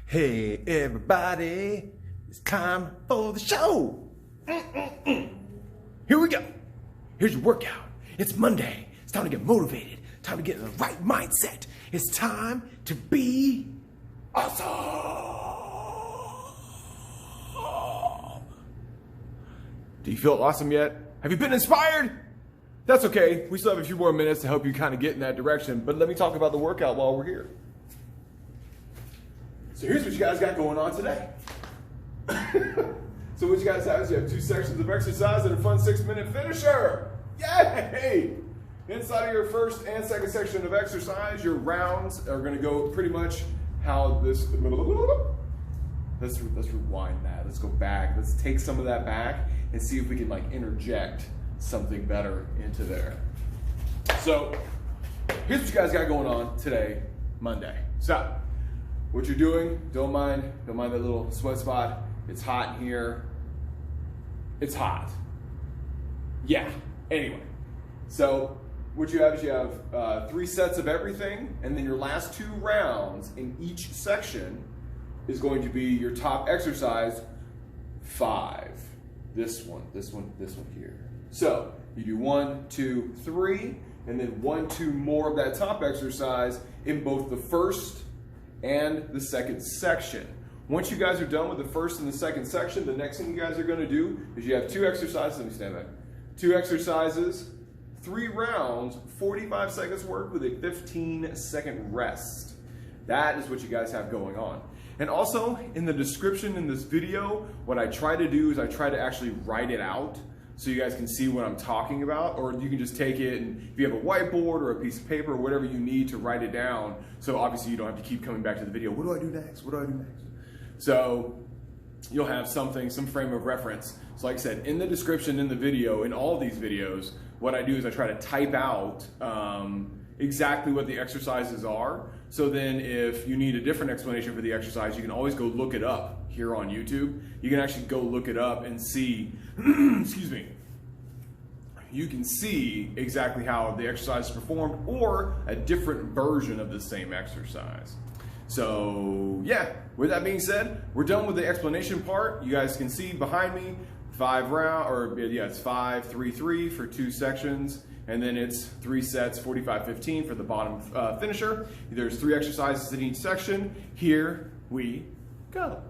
Hey everybody, it's time for the show. Here we go. Here's your workout. It's Monday. It's time to get motivated. Time to get in the right mindset. It's time to be awesome. Do you feel awesome yet? Have you been inspired? That's okay. We still have a few more minutes to help you kind of get in that direction, but let me talk about the workout while we're here. So here's what you guys got going on today. So what you guys have is you have two sections of exercise and a fun 6-minute finisher. Yay! Inside of your first and second section of exercise, your rounds are going to go pretty much how this. Let's rewind that. Let's go back. Let's take some of that back and see if we can like interject something better into there. So here's what you guys got going on today, Monday. So what you're doing, don't mind that little sweat spot. It's hot in here. It's hot. Yeah, anyway. So what you have is you have 3 sets of everything, and then your last 2 rounds in each section is going to be your top exercise, 5. This one here. So you do 1, 2, 3, and then 1, 2 more of that top exercise in both the first and the second section. Once you guys are done with the first and the second section, the next thing you guys are going to do is you have 2 exercises. Let me stand back. 2 exercises, 3 rounds, 45 seconds work with a 15-second rest. That is what you guys have going on. And also in the description in this video, what I try to do is I try to actually write it out so you guys can see what I'm talking about, or you can just take it and if you have a whiteboard or a piece of paper or whatever you need to write it down, so obviously you don't have to keep coming back to the video. What do I do next? What do I do next? So you'll have something, some frame of reference. So like I said, in the description in the video, in all these videos, what I do is I try to type out exactly what the exercises are. So then if you need a different explanation for the exercise, you can always go look it up here on YouTube. You can actually go look it up and see, excuse me, you can see exactly how the exercise is performed or a different version of the same exercise. So yeah, with that being said, we're done with the explanation part. You guys can see behind me, 5 round, or yeah, it's 5, 3, 3 for 2 sections. And then it's 3 sets, 45, 15 for the bottom finisher. There's 3 exercises in each section. Here we go.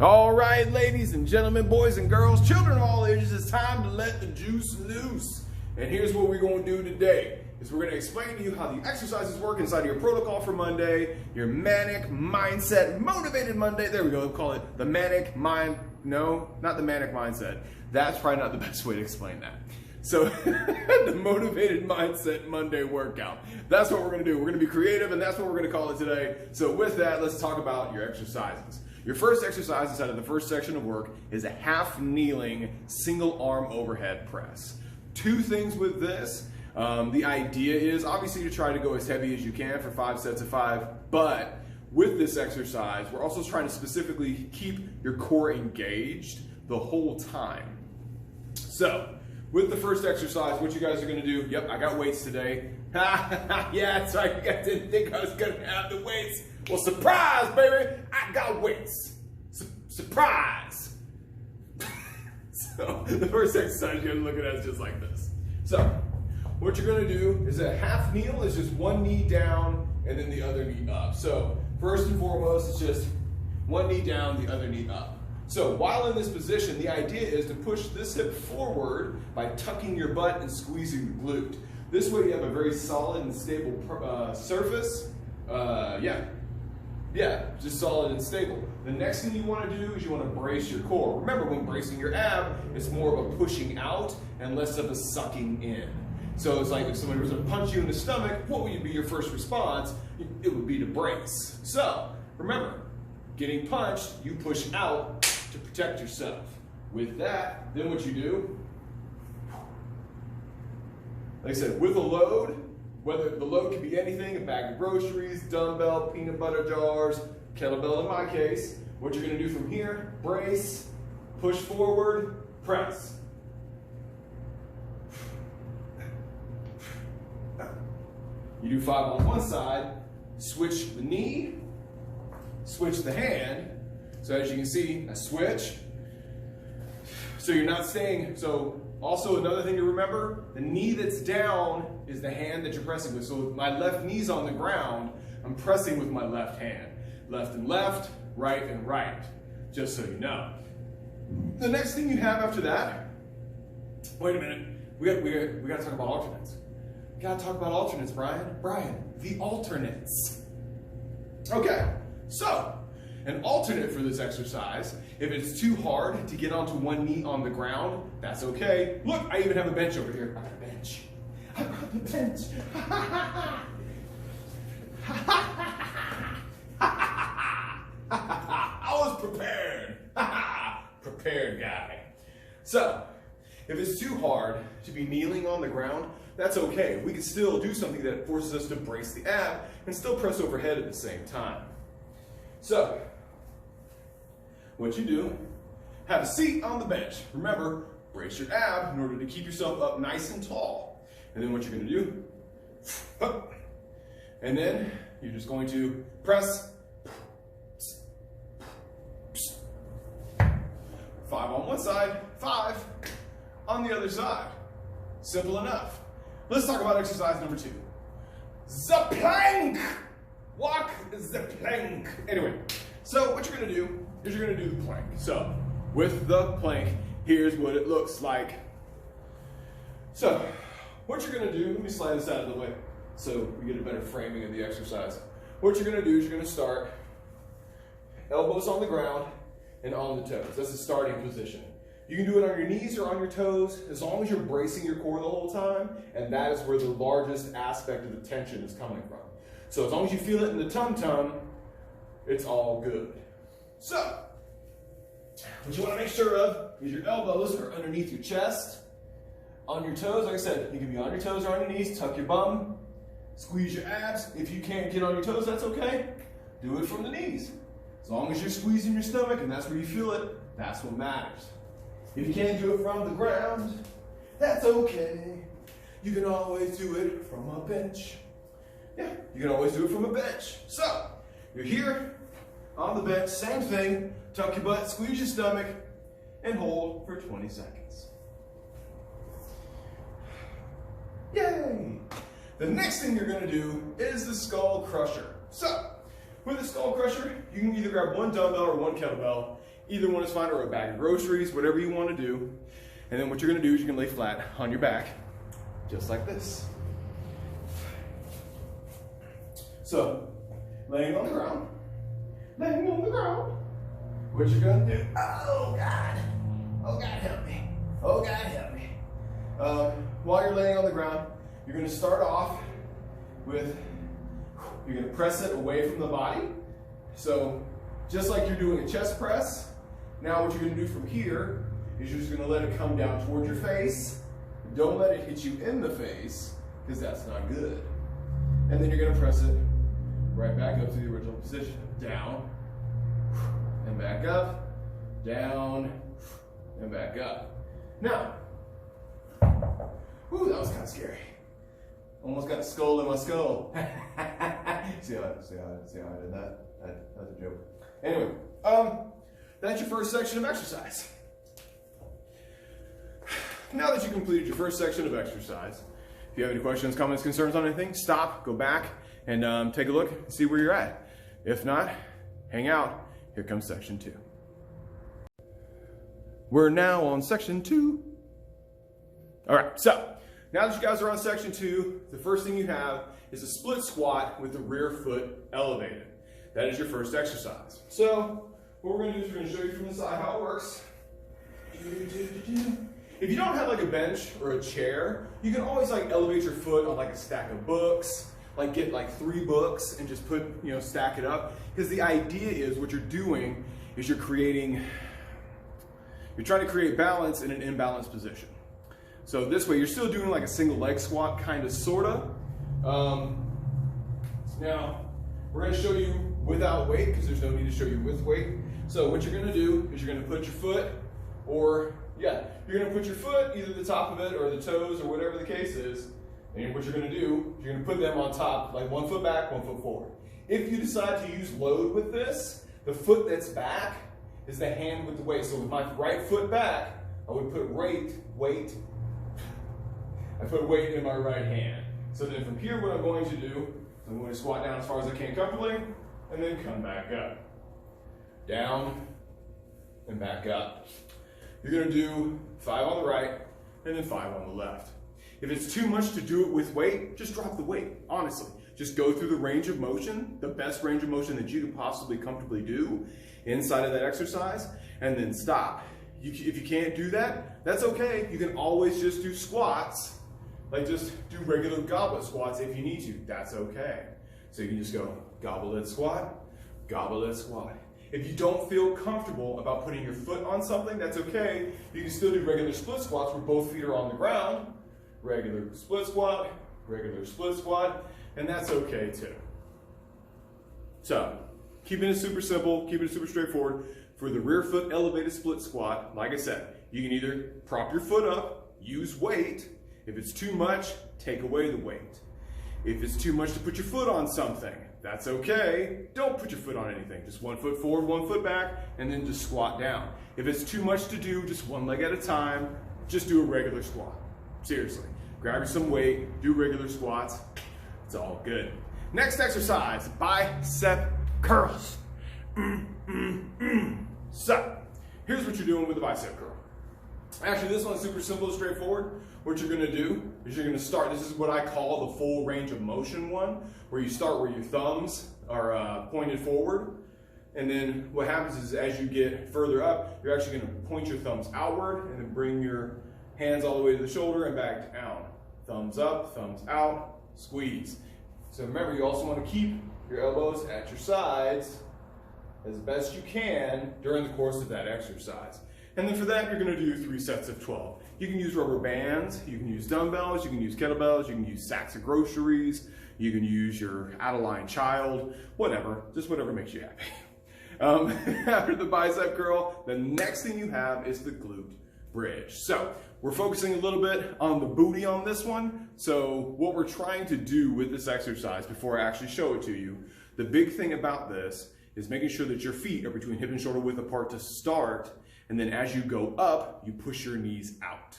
All right, ladies and gentlemen, boys and girls, children of all ages, it's time to let the juice loose. And here's what we're going to do today. Is we're going to explain to you how the exercises work inside of your protocol for Monday, your manic mindset motivated Monday. There we go. We'll call it the manic mind. No, not the manic mindset. That's probably not the best way to explain that. So the motivated mindset Monday workout. That's what we're going to do. We're going to be creative, and that's what we're going to call it today. So with that, let's talk about your exercises. Your first exercise inside of the first section of work is a half kneeling single arm overhead press. 2 things with this. The idea is obviously to try to go as heavy as you can for 5 sets of 5, but with this exercise, we're also trying to specifically keep your core engaged the whole time. So with the first exercise, what you guys are going to do, yep, I got weights today. Yeah, that's right, you guys didn't think I was going to have the weights. Well, surprise, baby, I got weights. Surprise. So the first exercise you're going to look at is just like this. So what you're going to do is a half kneel is just 1 knee down and then the other knee up. So first and foremost, it's just 1 knee down, the other knee up. So while in this position, the idea is to push this hip forward by tucking your butt and squeezing the glute. This way you have a very solid and stable surface. Yeah, just solid and stable. The next thing you want to do is you want to brace your core. Remember, when bracing your ab, it's more of a pushing out and less of a sucking in. So it's like if somebody was to punch you in the stomach, what would be your first response? It would be to brace. So remember, getting punched, you push out to protect yourself. With that, then what you do, like I said, with a load, whether the load could be anything, a bag of groceries, dumbbell, peanut butter jars, kettlebell in my case, what you're going to do from here, brace, push forward, press. You do 5 on one side, switch the knee, switch the hand. So as you can see, I switch. So you're not staying, so also another thing to remember, the knee that's down is the hand that you're pressing with. So if my left knee's on the ground, I'm pressing with my left hand. Left and left, right and right, just so you know. The next thing you have after that, wait a minute, we got to talk about alternates. We got to talk about alternates, Brian. Brian, the alternates. Okay, so an alternate for this exercise, if it's too hard to get onto one knee on the ground, that's okay. Look, I even have a bench over here. I got a bench. I got the bench. I was prepared. Prepared guy. So, if it's too hard to be kneeling on the ground, that's okay. We can still do something that forces us to brace the ab and still press overhead at the same time. So, what you do, have a seat on the bench. Remember, brace your ab in order to keep yourself up nice and tall. And then what you're going to do, up, and then you're just going to press 5 on one side, 5 on the other side. Simple enough. Let's talk about exercise number 2. The plank. Walk the plank. Anyway, so what you're going to do is you're going to do the plank. So with the plank, here's what it looks like. So what you're going to do, let me slide this out of the way so we get a better framing of the exercise. What you're going to do is you're going to start elbows on the ground and on the toes. That's the starting position. You can do it on your knees or on your toes as long as you're bracing your core the whole time, and that is where the largest aspect of the tension is coming from. So as long as you feel it in the tum-tum, it's all good. So, what you want to make sure of is your elbows are underneath your chest. On your toes, like I said, you can be on your toes or on your knees, tuck your bum, squeeze your abs. If you can't get on your toes, that's okay. Do it from the knees. As long as you're squeezing your stomach and that's where you feel it, that's what matters. If you can't do it from the ground, that's okay. You can always do it from a bench. Yeah, you can always do it from a bench. So, you're here on the bench, same thing, tuck your butt, squeeze your stomach, and hold for 20 seconds. Yay! The next thing you're gonna do is the skull crusher. So, with the skull crusher, you can either grab one dumbbell or one kettlebell. Either one is fine, or a bag of groceries, whatever you want to do. And then what you're going to do is you're going to lay flat on your back, just like this. So, laying on the ground, what you're going to do, oh God help me, oh God help me. While you're laying on the ground, you're going to start off with, you're going to press it away from the body. So, just like you're doing a chest press, now what you're going to do from here is you're just going to let it come down towards your face. Don't let it hit you in the face, because that's not good. And then you're going to press it right back up to the original position. Down, and back up, down, and back up. Now, whew, that was kind of scary. Almost got a skull in my skull. see how I did that? That's a joke. Anyway, that's your first section of exercise. Now that you completed your first section of exercise, if you have any questions, comments, concerns on anything, stop, go back, and take a look and see where you're at. If not, hang out. Here comes section 2. We're now on section 2. All right, so now that you guys are on section 2, the first thing you have is a split squat with the rear foot elevated. That is your first exercise. So what we're going to do is we're going to show you from the side how it works. If you don't have like a bench or a chair, you can always like elevate your foot on like a stack of books, like get like 3 books and just put, stack it up. Because the idea is what you're doing is you're trying to create balance in an imbalanced position. So this way you're still doing like a single leg squat, kind of, sorta. Now, we're going to show you without weight because there's no need to show you with weight. So what you're going to do is you're going to put your foot, you're going to put your foot, either the top of it or the toes or whatever the case is. And what you're going to do is you're going to put them on top, like 1 foot back, 1 foot forward. If you decide to use load with this, the foot that's back is the hand with the weight. So with my right foot back, I would put weight in my right hand. So then from here, what I'm going to do, I'm going to squat down as far as I can comfortably, and then come back up. Down, and back up. You're going to do 5 on the right, and then 5 on the left. If it's too much to do it with weight, just drop the weight, honestly. Just go through the range of motion, the best range of motion that you can possibly comfortably do inside of that exercise, and then stop. If you can't do that, that's okay. You can always just do squats, like just do regular goblet squats if you need to. That's okay. So you can just go goblet squat, goblet squat. If you don't feel comfortable about putting your foot on something, that's okay. You can still do regular split squats where both feet are on the ground. Regular split squat, and that's okay too. So, keeping it super simple, keeping it super straightforward. For the rear foot elevated split squat, like I said, you can either prop your foot up, use weight. If it's too much, take away the weight. If it's too much to put your foot on something, that's okay. Don't put your foot on anything. Just 1 foot forward, 1 foot back, and then just squat down. If it's too much to do, just 1 leg at a time, just do a regular squat. Seriously. Grab you some weight, do regular squats. It's all good. Next exercise, bicep curls. So, here's what you're doing with the bicep curl. Actually, this one's super simple and straightforward. What you're gonna do is you're gonna start, this is what I call the full range of motion one, where you start where your thumbs are pointed forward. And then what happens is as you get further up, you're actually gonna point your thumbs outward and then bring your hands all the way to the shoulder and back down. Thumbs up, thumbs out, squeeze. So remember, you also want to keep your elbows at your sides as best you can during the course of that exercise. And then for that, you're going to do 3 sets of 12. You can use rubber bands, you can use dumbbells, you can use kettlebells, you can use sacks of groceries, you can use your out-of-line child, whatever, just whatever makes you happy. After the bicep curl, the next thing you have is the glute bridge. So we're focusing a little bit on the booty on this one. So what we're trying to do with this exercise before I actually show it to you, the big thing about this is making sure that your feet are between hip and shoulder width apart to start, and then as you go up, you push your knees out.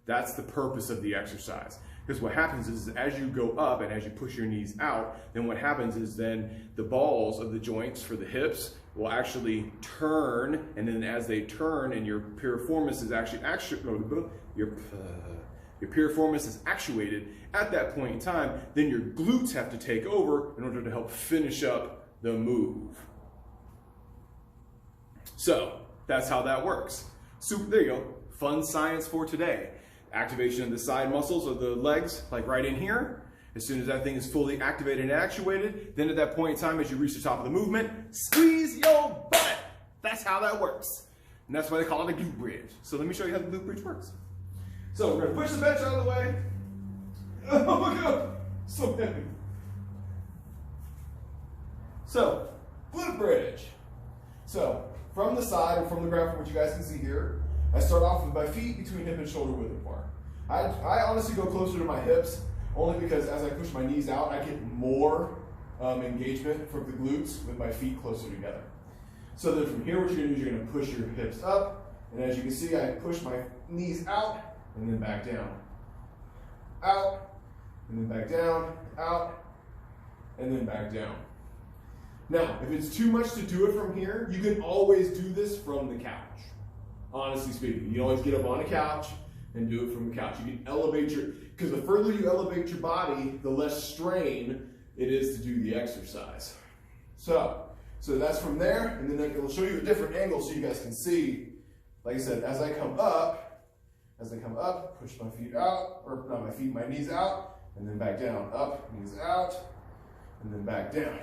That's the purpose of the exercise. Because what happens is as you go up and as you push your knees out, then what happens is then the balls of the joints for the hips will actually turn, and then as they turn and your piriformis is actuated at that point in time, then your glutes have to take over in order to help finish up the move. So that's how that works. There you go. Fun science for today. Activation of the side muscles of the legs, like right in here. As soon as that thing is fully activated and actuated, then at that point in time, as you reach the top of the movement, squeeze your butt. That's how that works. And that's why they call it a glute bridge. So let me show you how the glute bridge works. So we're gonna push the bench out of the way. Oh my God, so heavy. So, glute bridge. So, from the side or from the ground, from what you guys can see here, I start off with my feet between hip and shoulder width apart. I honestly go closer to my hips, only because as I push my knees out, I get more engagement from the glutes with my feet closer together. So then from here, what you're gonna do is you're gonna push your hips up, and as you can see, I push my knees out, and then back down. Out, and then back down, out, and then back down. Now, if it's too much to do it from here, you can always do this from the couch. Honestly speaking, you can always get up on a couch and do it from the couch. You can elevate because the further you elevate your body, the less strain it is to do the exercise. So that's from there, and then it'll show you a different angle so you guys can see. Like I said, as I come up, push my feet out, or not my feet, my knees out, and then back down. Up, knees out, and then back down.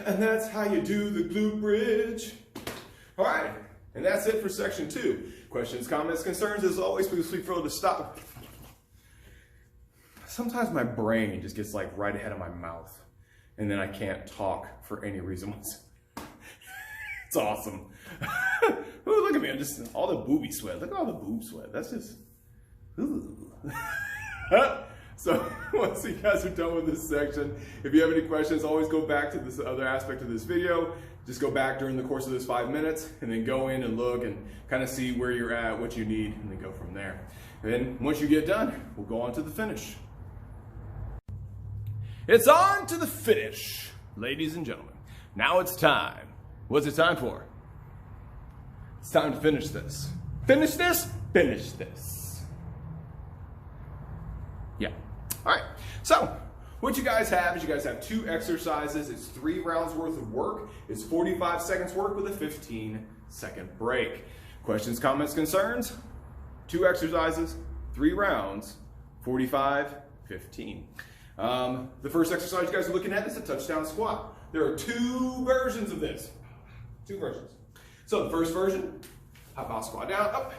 And that's how you do the glute bridge. All right, and that's it for section 2. Questions, comments, concerns, as always, please feel free to stop. Sometimes my brain just gets like right ahead of my mouth, and then I can't talk for any reason. It's awesome. Ooh, look at me, I'm just, all the booby sweat. Look at all the boob sweat. That's just, ooh. So once you guys are done with this section, if you have any questions, always go back to this other aspect of this video. Just go back during the course of this 5 minutes and then go in and look and kind of see where you're at, what you need, and then go from there. And then once you get done, we'll go on to the finish. It's on to the finish, ladies and gentlemen. Now it's time. What's it time for? It's time to finish this. Finish this? Finish this. Yeah. All right. So what you guys have is you guys have 2 exercises. It's 3 rounds worth of work. It's 45 seconds work with a 15-second break. Questions, comments, concerns? 2 exercises, 3 rounds, 45, 15. The first exercise you guys are looking at is a touchdown squat. There are 2 versions of this. 2 versions. So the first version, hop out, squat down, up,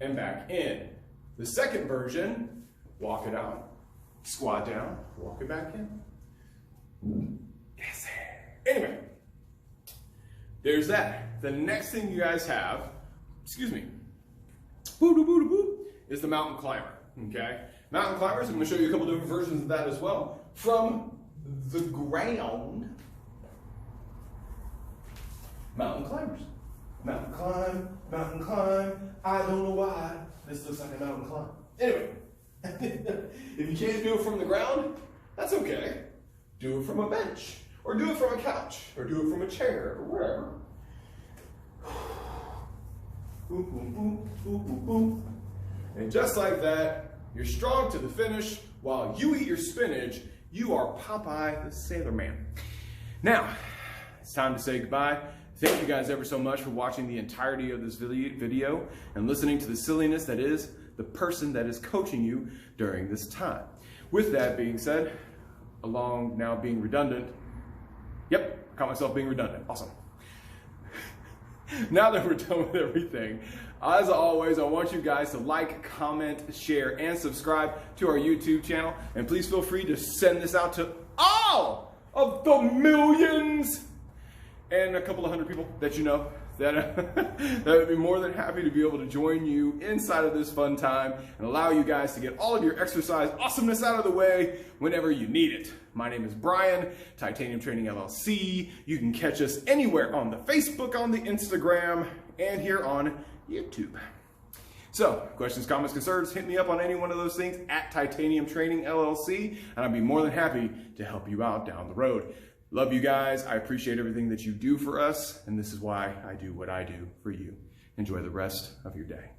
and back in. The second version, walk it out, squat down, walk it back in. Yes. Anyway, there's that. The next thing you guys have, excuse me, is the mountain climber, okay? Mountain climbers, I'm gonna show you a couple different versions of that as well. From the ground, mountain climbers. Mountain climb, I don't know why. This looks like a mountain climb. Anyway, if you can't do it from the ground, that's okay. Do it from a bench, or do it from a couch, or do it from a chair, or wherever. Boom, boom, boom, boom, boom, boom. And just like that, you're strong to the finish. While you eat your spinach, you are Popeye the Sailor Man. Now, it's time to say goodbye. Thank you guys ever so much for watching the entirety of this video and listening to the silliness that is the person that is coaching you during this time. With that being said, along now being redundant, yep, I caught myself being redundant, awesome. Now that we're done with everything, as always, I want you guys to like, comment, share, and subscribe to our YouTube channel. And please feel free to send this out to all of the millions and a couple of hundred people that you know that would be more than happy to be able to join you inside of this fun time and allow you guys to get all of your exercise awesomeness out of the way whenever you need it. My name is Brian, Titanium Training LLC. You can catch us anywhere on the Facebook, on the Instagram, and here on YouTube. So, questions, comments, concerns, hit me up on any one of those things at Titanium Training LLC, and I'd be more than happy to help you out down the road. Love you guys. I appreciate everything that you do for us, and this is why I do what I do for you. Enjoy the rest of your day.